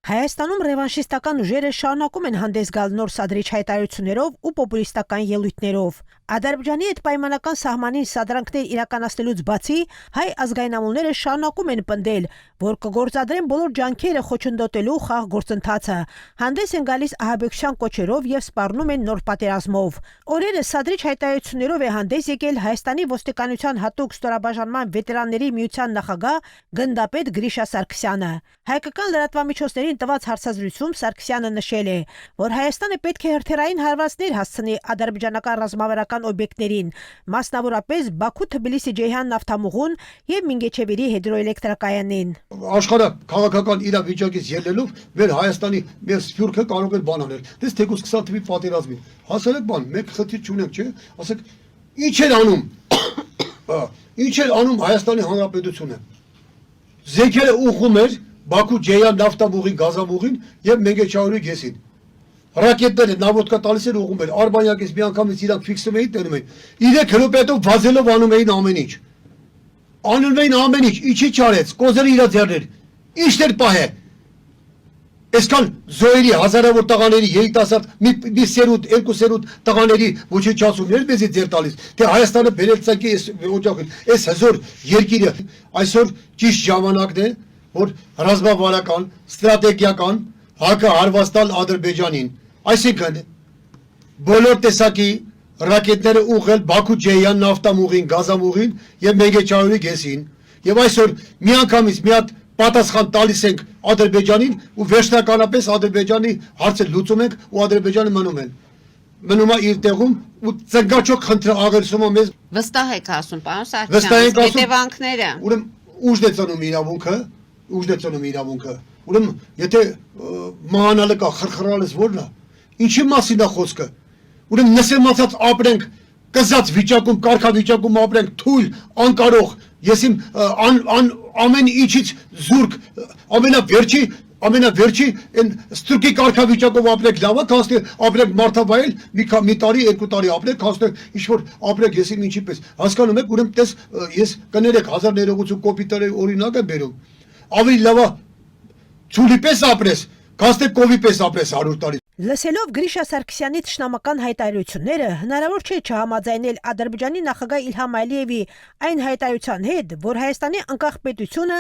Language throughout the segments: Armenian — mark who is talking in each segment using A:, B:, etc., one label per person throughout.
A: Հայաստանում ռևանշիստական ուժերը շարունակում են հանդես գալ նոր սադրիչ հայտարարություններով ու պոպուլիստական ելույթներով։ Ադրբեջանի հետ պայմանական սահմանին սադրանքներ իրականացնելուց բացի հայ ազգայնամոլները շարունակում են պնդել, որ կգործադրեն բոլոր ջանքերը խոչընդոտելու խաղ գործընթացը, հանդես են գալիս ահաբեկչության կոչերով եւ սպառնում են նոր պատերազմով։ Օրերս սադրիչ հայտարարություններով է հանդես եկել Հայաստանի ոստիկանության հատուկ ստորաբաժանման վետերանների միության նախագահ գնդապետ Գրիշա Սարգսյանը։ Հայկական լրատվամիջոցներին տված հարցազրույցում Սարգսյանը նշել է, որ Հայաստանը պետք է հրթիռային հարվածներ հասցնի ադրբեջանական ռազմավարական օբյեկտներին, մասնավորապես Բաքու-Թբիլիսի-Ջեյհան նավթամուղուն եւ Մինգեչևիրի հիդրոէլեկտրակայանին։
B: Աշխարհը քաղաքական իրավիճակից ելնելով մեր Հայաստանի մեր սփյուռքը կարող է բան անել։ Դες թեկուզ 20 թվի պատերազմին հասել եք բան, մեկ խնդիր չունենք, չէ՞։ Ասեք, ինչ էր անում։ Ինչ էր անում Հայաստանի Հանրապետությունը։ Զենքերը ուղղում էր Բաքու-Ջեյհան նավթամուղին, գազամուղին եւ Մենգեչավուրի գեսին։ Ռակետները նավոդկա տալիս էր ուղղում էր, Արբանյակից մի անգամից իրանք ֆիքսում էին, տենում էին։ 3 րոպեով վազելով անում էին ամեն ինչ։ Անում էին ամեն ինչ, ինչի չարեց, կոզերը իրա ձեռներ։ Ինչն էր պահե։ Այսքան զոհերի հազարավոր տղաների երիտասարդ մի սերունդ, երկու սերունդ տղաների ոչնչացումներ մեզի ձեր տալիս, թե Հայաստանը բերելցակի օջախին, այս հզոր երկիրը այսօր ճիշտ ժամանակն է, որ ռազմավարական, ստրատեգիական հակահարված տալ Ադրբեջանին, այսինքն բոլոր տեսակի ռակետները ուղղել Բաքու-Ջեյհան նավթամուղին, գազամուղին եւ Մենգեչավուրի գեսին, եւ այսօր միանգամից մի հատ պատասխան տալիս ենք Ադրբեջանին ու վերջնականապես Ադրբեջանի հարցը լուծում ենք ու Ադրբեջանը մնում է իր տեղում ու ծնգաճոք խնդրը աղերսում է մեզ։
C: Վստահ եք ասում, պարոն Սարգսյան, հետևանքները։
B: Ուրեմն ուժն է ծնում իրավունքը, ուրեմն եթե մահանալը կա, խրխրալս որն է, ինչի մասին է խոսքը։ Ուրեմն նսեմացած ապրենք, կզած վիճակում, կարգավիճակում ապրենք, թույլ, անկարող, ես իմ ամեն ինչից զուրկ, ամենավերջի այն ստրուկի կարգավիճակով ապրեք լավ է, քանստի ապրեք մարդավայել, մի տարի, 2 տարի ապրեք, քանստի ինչ-որ ապրեք ես իմ ինչի պես, հասկանում եք, ուրեմն տես ես կներեք 1000 ներողություն կոպիտարի օրինակ եմ բերում, ավելի լավ է ցուլի պես ապրես, քանստի կովի պես ապրես 100 տարի։
A: Լսելով Գրիշա Սարգսյանի թշնամական հայտարարությունները հնարավոր չէ չհամաձայնել Ադրբեջանի նախագահ Իլհամ Ալիևի այն հայտարարության հետ, որ Հայաստանի անկախ պետությունը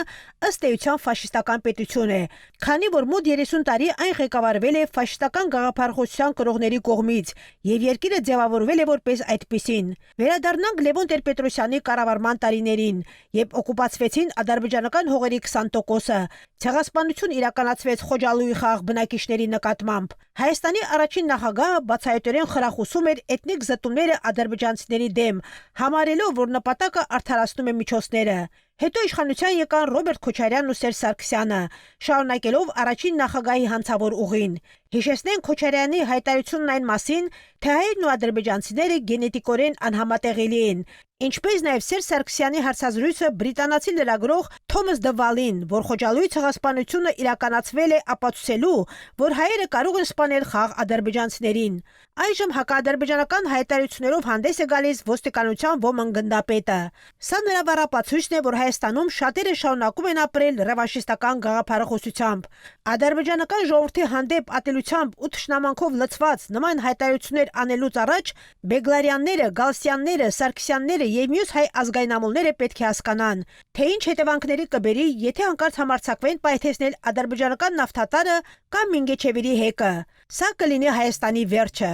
A: ըստ էության ֆաշիստական պետություն է, քանի որ մոտ 30 տարի այն ղեկավարվել է ֆաշիստական գաղափարախոսության կրողների կողմից եւ երկիրը ձևավորվել է որպես այդպիսին։ Վերադառնանք Լևոն Տեր-Պետրոսյանի կառավարման տարիներին, երբ օկուպացվեցին ադրբեջանական հողերի 20%-ը, ցեղասպանություն իրականացվեց Խոջալույի խաղ բնակիչների նկատմամբ։ Հայաստանի առաջին նախագահը բացահայտորեն խրախուսում էր էթնիկ զտումները ադրբեջանցիների դեմ, համարելով, որ նպատակը արդարացնում է միջոցները։ Հետո իշխանության եկան Ռոբերտ Քոչարյանն ու Սերժ Սարգսյանը, շարունակելով առաջին նախագահի հանցավոր ուղին։ Հիշեցնենք Քոչարյանի հայտարարությունն այն մասին, թե հայերն ու ադրբեջանցիները գենետիկորեն անհամատեղելի են, ինչպես նաև Սերժ Սարգսյանի հարցազրույցը բրիտանացի լրագրող Թոմաս Դվալին, որ Խոջալույի ցեղասպանությունը իրականացվել է ապացուցելու, որ հայերը կարող են սպանել խաղ ադրբեջանցիներին։ Այժմ հակաադրբեջանական հայտարարություններով հանդես է գալիս ոստիկանության ոմն գնդապետը։ Սա նրա բառապացույցն է, որ Հայաստանում շատերը շարունակում են ապրել ռևանշիստական գաղափարախոսությամբ։ Ադրբեջանական ժողովրդի հանդեպ ատելությամբ ու թշնամանքով լցված նման հայտարարություններ անելուց առաջ Բեգլարյանները, Գալստյանները, Սարգսյանները եւ մյուս հայ ազգայնամոլները պետք է հասկանան, թե ինչ հետևանքների կբերի, եթե հանկարծ համարձակվեն պայթեցնել ադրբեջանական նավթատարը կամ Մինգեչևիրի հեկը։ Սա կլինի Հայաստանի վերջը։